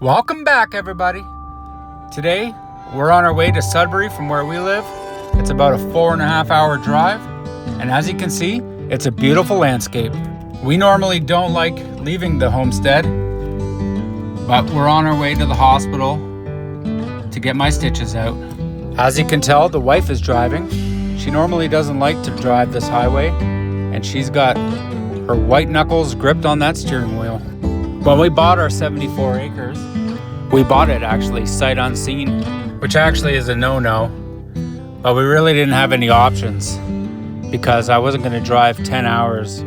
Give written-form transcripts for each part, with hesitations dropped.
Welcome back, everybody. Today, we're on our way to Sudbury from where we live. It's about a 4.5 hour drive, and as you can see, it's a beautiful landscape. We normally don't like leaving the homestead, but we're on our way to the hospital to get my stitches out. As you can tell, the wife is driving. She normally doesn't like to drive this highway, and she's got her white knuckles gripped on that steering wheel. When we bought our 74 acres, we bought it actually sight unseen, which actually is a no-no, but we really didn't have any options because I wasn't going to drive 10 hours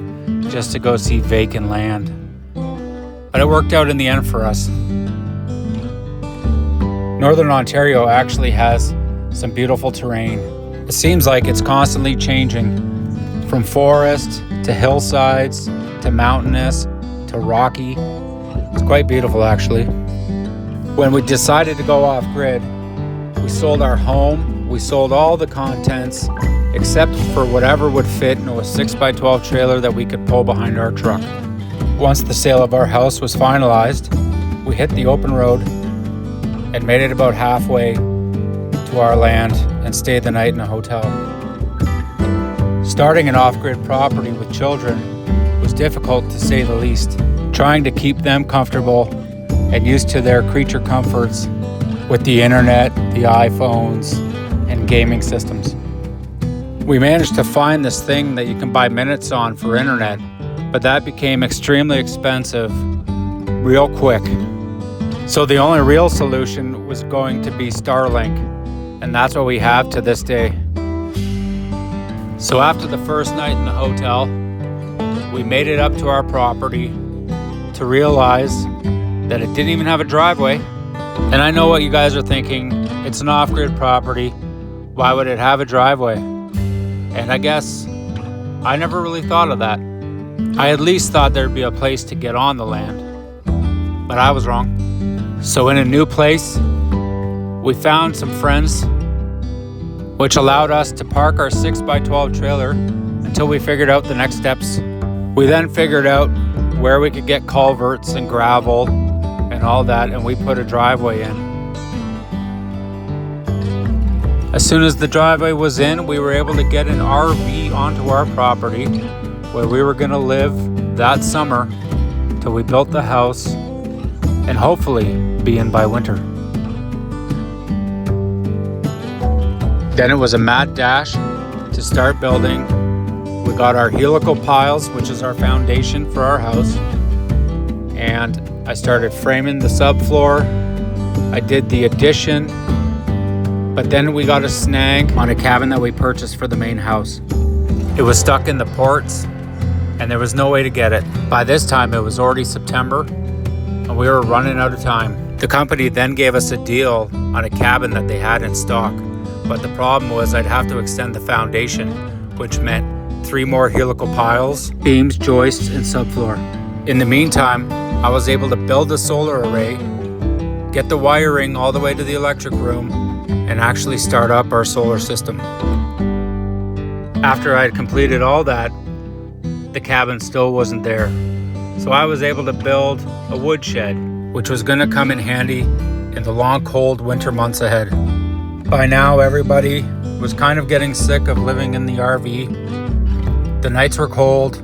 just to go see vacant land. But it worked out in the end for us. Northern Ontario actually has some beautiful terrain. It seems like it's constantly changing from forest to hillsides to mountainous to rocky. It's quite beautiful actually. When we decided to go off-grid, we sold our home, we sold all the contents except for whatever would fit into a 6x12 trailer that we could pull behind our truck. Once the sale of our house was finalized, we hit the open road and made it about halfway to our land and stayed the night in a hotel. Starting an off-grid property with children was difficult to say the least. Trying to keep them comfortable and used to their creature comforts with the internet, the iPhones, and gaming systems. We managed to find this thing that you can buy minutes on for internet, but that became extremely expensive real quick. So the only real solution was going to be Starlink, and that's what we have to this day. So after the first night in the hotel, we made it up to our property to realize that it didn't even have a driveway. And I know what you guys are thinking, it's an off-grid property, why would it have a driveway? And I guess I never really thought of that. I at least thought there'd be a place to get on the land, but I was wrong. So in a new place, we found some friends, which allowed us to park our 6x12 trailer until we figured out the next steps. We then figured out where we could get culverts and gravel and all that, and we put a driveway in. As soon as the driveway was in, we were able to get an RV onto our property where we were going to live that summer till we built the house and hopefully be in by winter. Then it was a mad dash to start building. We got our helical piles, which is our foundation for our house, and I started framing the subfloor. I did the addition, but then we got a snag on a cabin that we purchased for the main house. It was stuck in the ports, and there was no way to get it. By this time, it was already September, and we were running out of time. The company then gave us a deal on a cabin that they had in stock, but the problem was I'd have to extend the foundation, which meant 3 more helical piles, beams, joists, and subfloor. In the meantime, I was able to build a solar array, get the wiring all the way to the electric room, and actually start up our solar system. After I had completed all that, the cabin still wasn't there. So I was able to build a wood shed, which was going to come in handy in the long, cold winter months ahead. By now, everybody was kind of getting sick of living in the RV. The nights were cold,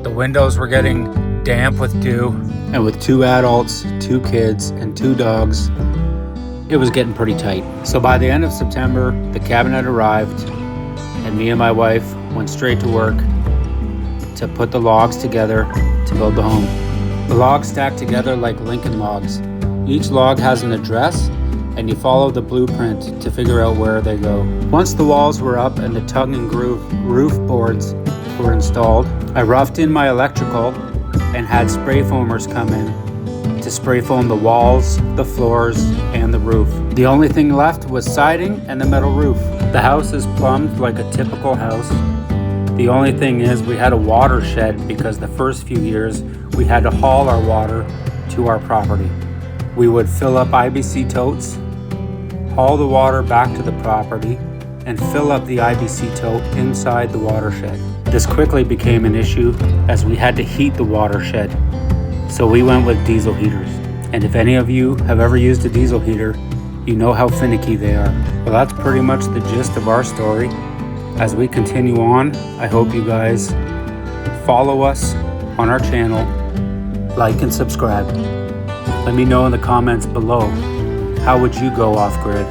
the windows were getting damp with dew, and with 2 adults, 2 kids, and 2 dogs, it was getting pretty tight. So by the end of September, the cabin had arrived, and me and my wife went straight to work to put the logs together to build the home. The logs stack together like Lincoln logs. Each log has an address, and you follow the blueprint to figure out where they go. Once the walls were up and the tongue and groove roof boards were installed, I roughed in my electrical and had spray foamers come in to spray foam the walls, the floors, and the roof. The only thing left was siding and the metal roof. The house is plumbed like a typical house. The only thing is we had a watershed because the first few years we had to haul our water to our property. We would fill up IBC totes, haul the water back to the property, and fill up the IBC tote inside the watershed. This quickly became an issue as we had to heat the watershed, so we went with diesel heaters. And if any of you have ever used a diesel heater, you know how finicky they are. Well, that's pretty much the gist of our story. As we continue on, I hope you guys follow us on our channel, like and subscribe. Let me know in the comments below, how would you go off-grid?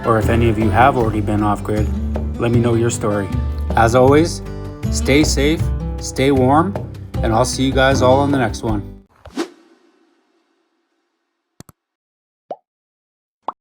Or if any of you have already been off-grid, let me know your story. As always, stay safe, stay warm, and I'll see you guys all on the next one.